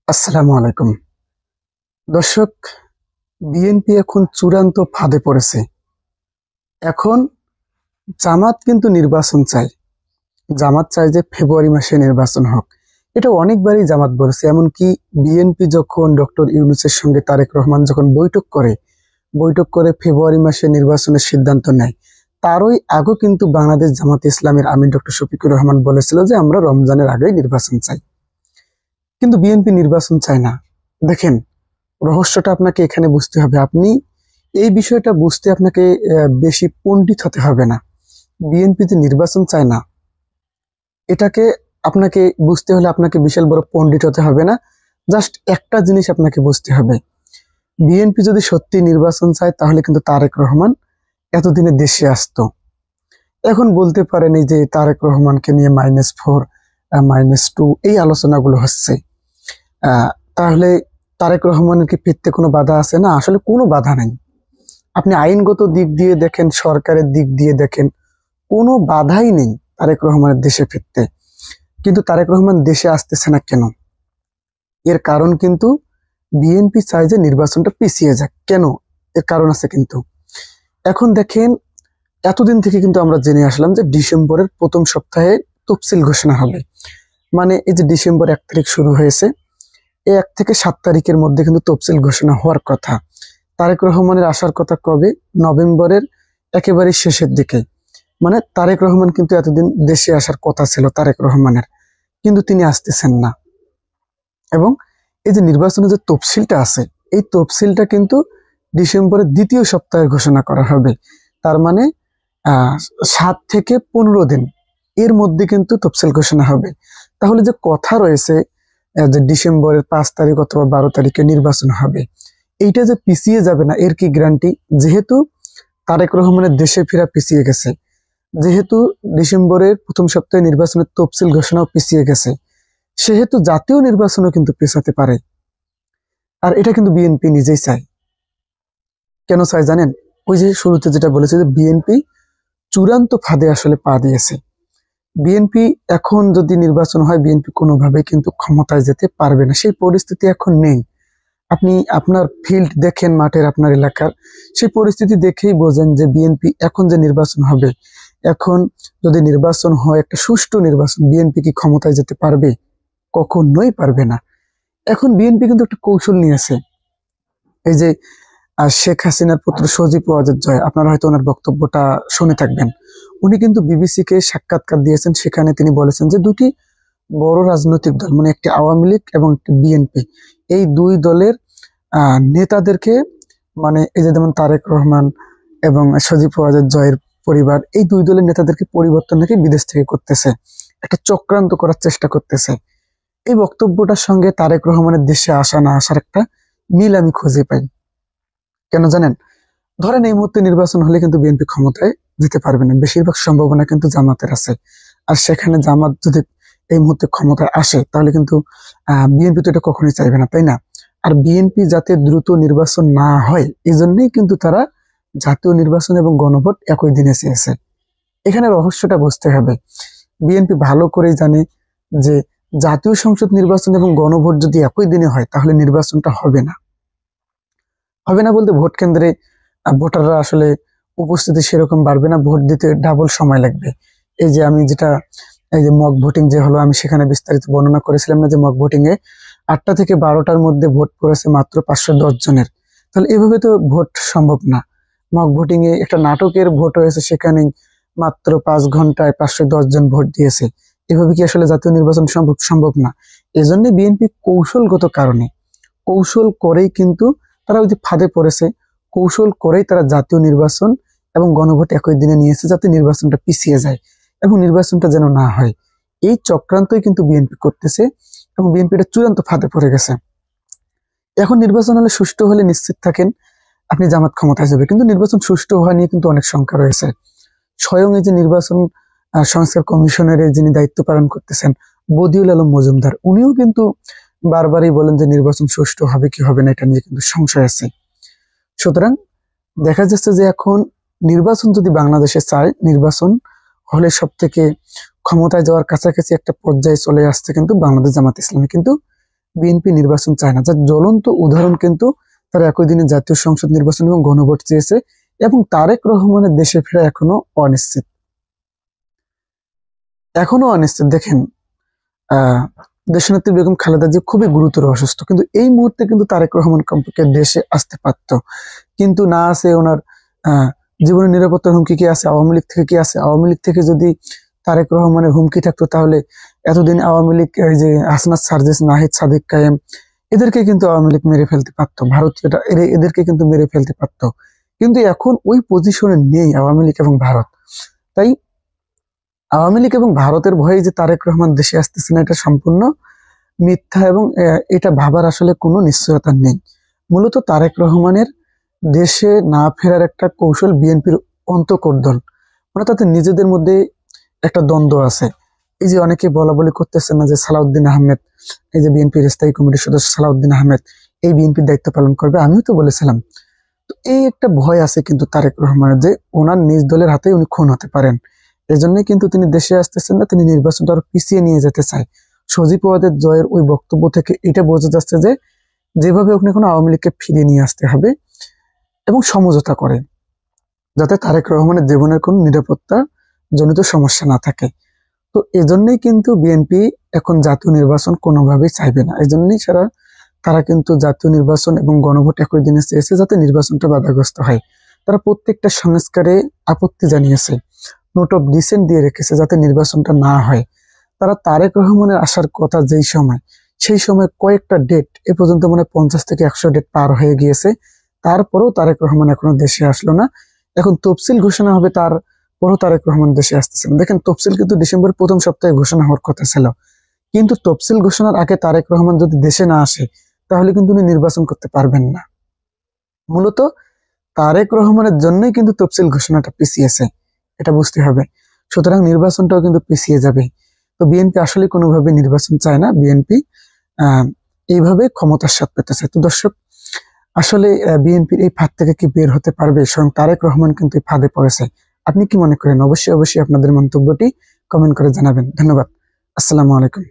আসসালামু আলাইকুম। দর্শক, বিএনপি এখন চূড়ান্ত ফাঁদে পড়েছে। এখন জামাত কিন্তু নির্বাচন চায়। জামাত চায় যে ফেব্রুয়ারি মাসে নির্বাচন হোক। এটা অনেকবারই জামাত বলেছে। এমনকি বিএনপি যখন ডক্টর ইউনূসের সঙ্গে তারেক রহমান যখন বৈঠক করে ফেব্রুয়ারি মাসে নির্বাচনের সিদ্ধান্ত নেয়, তারই আগেও কিন্তু বাংলাদেশ জামাত ইসলামের আমির ডক্টর শফিকুর রহমান বলেছিল যে আমরা রমজানের আগেই নির্বাচন চাই। কিন্তু বিএনপি নির্বাচন চায় না। দেখেন, রহস্যটা আপনাকে এখানে বুঝতে হবে। আপনি এই বিষয়টা বুঝতে আপনাকে বেশি পণ্ডিত হতে হবে না। বিএনপি যে নির্বাচন চায় না, এটাকে আপনাকে বুঝতে হলে আপনাকে বিশাল বড় পণ্ডিত হতে হবে না। জাস্ট একটা জিনিস আপনাকে বুঝতে হবে, বিএনপি যদি সত্যি নির্বাচন চায় তাহলে কিন্তু তারেক রহমান এতদিনে দেশে আসতো। এখন বলতে পারেন এই যে তারেক রহমানকে নিয়ে -4 -2 এই আলোচনাগুলো হচ্ছে, তাহলে তারেক রহমানের কি ফিরতে কোনো বাধা আছে? না, আসলে কোনো বাধা নাই। আপনি আইনগত দিক দিয়ে দেখেন, সরকারের দিক দিয়ে দেখেন, কোনো বাধাই নেই তারেক রহমানের দেশে ফিরতে। কিন্তু তারেক রহমান দেশে আসতেছে না কেন? এর কারণ কিন্তু বিএনপি চায় যে নির্বাচনটা পিছিয়ে যাক। কেন? এর কারণ আছে কিন্তু। এখন দেখেন, এতদিন থেকে কিন্তু আমরা জেনে আসলাম যে ডিসেম্বরের প্রথম সপ্তাহে তফসিল ঘোষণা হবে। মানে এই যে ডিসেম্বর 1 তারিখ শুরু হয়েছে, এই 1 থেকে 7 তারিখের মধ্যে কিন্তু তফসিল ঘোষণা হওয়ার কথা। তারেক রহমানের আসার কথা কবে? নভেম্বরের একেবারে শেষের দিকে। মানে তারেক রহমান কিন্তু এতদিন দেশে আসার কথা ছিল তারেক রহমানের, কিন্তু তিনি আসতেছেন না। এবং এই যে নির্বাচনের যে তফসিলটা আছে, এই তফসিলটা কিন্তু ডিসেম্বরের দ্বিতীয় সপ্তাহে ঘোষণা করা হবে। তার মানে 7 থেকে 15 দিন এর মধ্যে কিন্তু তফসিল ঘোষণা হবে। তাহলে যে কথা রয়েছে যে ডিসেম্বরের 5 তারিখ অথবা 12 তারিখে নির্বাচন হবে, এইটা যে পিছিয়ে যাবে না এর কি গ্যারান্টি? যেহেতু তারেক রহমানের দেশে ফেরা পিছিয়ে গেছে, যেহেতু ডিসেম্বরের প্রথম সপ্তাহে নির্বাচনের তফসিল ঘোষণাও পিছিয়ে গেছে, সেহেতু জাতীয় নির্বাচনও কিন্তু পেছাতে পারে। আর এটা কিন্তু বিএনপি নিজেই চায়। কেন চায় জানেন? ওই যে শুরুতে যেটা বলেছে যে বিএনপি চূড়ান্ত ফাঁদে আসলে পা দিয়েছে। বিএনপি এখন যদি নির্বাচন হয়, বিএনপি কোনোভাবেই কিন্তু ক্ষমতায় যেতে পারবে না, সেই পরিস্থিতি এখন নেই। আপনি আপনার ফিল্ড দেখেন, মাঠের আপনার এলাকার সেই পরিস্থিতি দেখেই বোঝেন যে বিএনপি এখন যে নির্বাচন হবে, এখন যদি নির্বাচন হয় একটা সুষ্ঠু নির্বাচন, বিএনপি কি ক্ষমতায় যেতে পারবে? কখনোই পারবে না। এখন বিএনপি কিন্তু একটা কৌশল নিয়েছে। এই যে শেখ হাসিনার পুত্র সজীব ওয়াজেদ জয়, আপনারা হয়তো ওনার বক্তব্যটা শুনে থাকবেন। উনি কিন্তু বিবিসি কে সাক্ষাৎকার দিয়েছেন, সেখানে তিনি বলেছেন যে দুটি বড় রাজনৈতিক দল, মানে একটি আওয়ামী লীগ এবং একটি বিএনপি, এই দুই দলের নেতাদেরকে, মানে এই যে যেমন তারেক রহমান এবং সজীব ওয়াজেদ জয়ের পরিবার, এই দুই দলের নেতাদেরকে পরিবর্তন নাকি বিদেশ থেকে করতেছে, একটা চক্রান্ত করার চেষ্টা করতেছে। এই বক্তব্যটার সঙ্গে তারেক রহমানের দেশে আসা না আসার একটা মিল আমি খুঁজে পাই। কেন জানেন? ধরেন এই মুহূর্তে নির্বাচন হলে কিন্তু বিএনপি ক্ষমতায় যেতে পারবে না, বেশিরভাগ সম্ভাবনা কিন্তু জামাতের আছে। আর সেখানে জামাত যদি এই মুহূর্তে ক্ষমতায় আসে, তাহলে কিন্তু বিএনপি তো এটা কখনোই চাইবে না, তাই না? আর বিএনপি যাতে দ্রুত নির্বাচন না হয়, এই জন্যই কিন্তু তারা জাতীয় নির্বাচন এবং গণভোট একই দিনে চেয়েছে। এখানে রহস্যটা বুঝতে হবে। বিএনপি ভালো করেই জানে যে জাতীয় সংসদ নির্বাচন এবং গণভোট যদি একই দিনে হয়, তাহলে নির্বাচনটা হবে না। হবে না বলতে ভোট কেন্দ্রে ভোটাররা আসলে উপস্থিতি সেরকম বাড়বে না, ভোট দিতে ডাবল সময় লাগবে। এই যে আমি যেটা, এই যে মক ভোটিং যে হলো, আমি সেখানে বিস্তারিত বর্ণনা করেছিলাম না যে মক ভোটিং এ 8টা থেকে 12টার মধ্যে ভোট পড়েছে মাত্র 510 জনের। তাহলে এভাবে তো ভোট সম্ভব না। মক ভোটিং এ একটা নাটকের ভোট হয়েছে, সেখানে মাত্র 5 ঘন্টায় 510 জন ভোট দিয়েছে। এভাবে কি আসলে জাতীয় নির্বাচন সম্ভব না। এজন্য বিএনপি কৌশলগত কারণে, কৌশল করেই কিন্তু তারা ওই যে ফাঁদে পড়েছে, কৌশল করেই তারা জাতীয় নির্বাচন এবং গণভোট একই দিনে নিয়েছে, যাতে নির্বাচনটা পিছিয়ে যায় এবং নির্বাচনটা যেন না হয়। এই চক্রান্তই কিন্তু বিএনপি করতেছে এবং বিএনপি এটা চূড়ান্ত ফাঁদে পড়ে গেছে। এখন নির্বাচন হলে, সুষ্ঠু হলে নিশ্চিত থাকেন আপনি জামাত ক্ষমতায় যাবে, কিন্তু নির্বাচন সুষ্ঠু হওয়া নিয়ে কিন্তু অনেক শঙ্কা রয়েছে। স্বয়ং এই যে নির্বাচন সংস্কার কমিশনের যিনি দায়িত্ব পালন করতেছেন বদিউল আলম মজুমদার, উনিও কিন্তু বারবারই বলেন যে নির্বাচন সুষ্ঠু হবে কি হবে না এটা নিয়ে কিন্তু সংশয় আছে। সুতরাং দেখা যাচ্ছে যে এখন নির্বাচন যদি বাংলাদেশে চায়, নির্বাচন হলে সব থেকে ক্ষমতায় যাওয়ার কাছাকাছি একটা পর্যায়ে চলে আসছে কিন্তু বাংলাদেশ জামাত ইসলামী। কিন্তু বিএনপি নির্বাচন চায় না। যার জ্বলন্ত উদাহরণ কিন্তু তারা একই দিনে জাতীয় সংসদ নির্বাচন এবং গণভোট চেয়েছে, এবং তারেক রহমানের দেশে ফেরা অনিশ্চিত এখনো অনিশ্চিত। দেখেন, আহ দেশনেত্রী বেগম খালেদা জিয়া খুবই গুরুতর অসুস্থ, কিন্তু এই মুহূর্তে কিন্তু তারেক রহমান কমপক্ষে দেশে আসতে পারত, কিন্তু না আছে। ওনার আহ জীবনের নিরাপত্তার হুমকি কি আছে? আওয়ামী লীগ থেকে কি আছে? আওয়ামী লীগ থেকে যদি তারেক রহমানের হুমকি থাকতো, তাহলে এতদিন আওয়ামী লীগ, এই যে হাসনাত সার্জিস, নাহিদ, সাদিক কায়েম, এদেরকে কিন্তু আওয়ামী লীগ মেরে ফেলতে পারতো, ভারতীয়রা এদেরকে কিন্তু মেরে ফেলতে পারতো। কিন্তু এখন ওই পজিশনে নেই আওয়ামী লীগ এবং ভারত। তাই আওয়ামী লীগ এবং ভারতের ভয়ে যে তারেক রহমান দেশে আসতেছে না, এটা সম্পূর্ণ মিথ্যা, এবং এটা ভাবার আসলে কোনো নিশ্চয়তা নেই। মূলত তারেক রহমানের দেশে না ফেরার একটা কৌশল বিএনপির অন্তঃকোন্দল, মানে তাদের নিজেদের মধ্যে একটা দ্বন্দ্ব আছে। এই যে অনেকে বলা বলি করতেছে না যে সালাউদ্দিন আহমেদ, এই যে বিএনপির স্থায়ী কমিটির সদস্য সালাউদ্দিন আহমেদ এই বিএনপির দায়িত্ব পালন করবে, আমিও তো বলেছিলাম। তো এই একটা ভয় আছে কিন্তু তারেক রহমানের, যে ওনার নিজ দলের হাতে উনি খুন হতে পারেন। এজন্যই কিন্তু তিনি দেশে আসতেছেন না, তিনি নির্বাচনটা আরো পিছিয়ে নিয়ে যেতে চায়। সজীব ওয়াদের জয়ের ওই বক্তব্য থেকে এটা বোঝা যাচ্ছে যে যেভাবে ওখানে কোনো আওয়ামী লীগকে ফিরিয়ে নিয়ে আসতে হবে এবং সমঝোতা করে, যাতে তারেক রহমানের জীবনের কোনো নিরাপত্তা জনিত সমস্যা না থাকে। তো এজন্যই কিন্তু বিএনপি এখন জাতীয় নির্বাচন কোনোভাবেই চাইবে না। এজন্যই তারা কিন্তু জাতীয় নির্বাচন এবং গণভোট একই দিনে চেয়েছে, যাতে নির্বাচনটা বাধাগ্রস্ত হয়। তারা প্রত্যেকটা সংস্কারে আপত্তি জানিয়েছে, নোট অফ ডিসেন্ট দিয়ে রেখেছে, যাতে নির্বাচনটা না হয়। তারা তারেক রহমানের আসার কথা যেই সময়, সেই সময় কয়েকটা ডেট এ পর্যন্ত মানে 50 থেকে 100 ডেট পার হয়ে গিয়েছে, তারপরেও তারেক রহমান এখনো দেশে আসলো না। এখন তফসিল ঘোষণা হবে, তারপরও তারেক রহমান দেশে আসতেছেন। দেখেন, তফসিল কিন্তু ডিসেম্বরের প্রথম সপ্তাহে ঘোষণা হওয়ার কথা ছিল, কিন্তু তফসিল ঘোষণার আগে তারেক রহমান যদি দেশে না আসে, তাহলে কিন্তু উনি নির্বাচন করতে পারবেন না। মূলত তারেক রহমানের জন্যই কিন্তু তফসিল ঘোষণাটা পিছিয়েছে, এটা বুঝতে হবে। সুতরাং নির্বাচনটাও কিন্তু পিছিয়ে যাবে। তো বিএনপি আসলে কোনোভাবে নির্বাচন চায় না, বিএনপি এইভাবে ক্ষমতার স্বাদ পেতে চায়। তো দর্শক, আসলে বিএনপির এই ফাঁদ থেকে কি বের হতে পারবে? স্বয়ং তারেক রহমান কিন্তু এই ফাঁদে পড়েছে। আপনি কি মনে করেন? অবশ্যই অবশ্যই আপনাদের মন্তব্যটি কমেন্ট করে জানাবেন। ধন্যবাদ। আসসালামু আলাইকুম।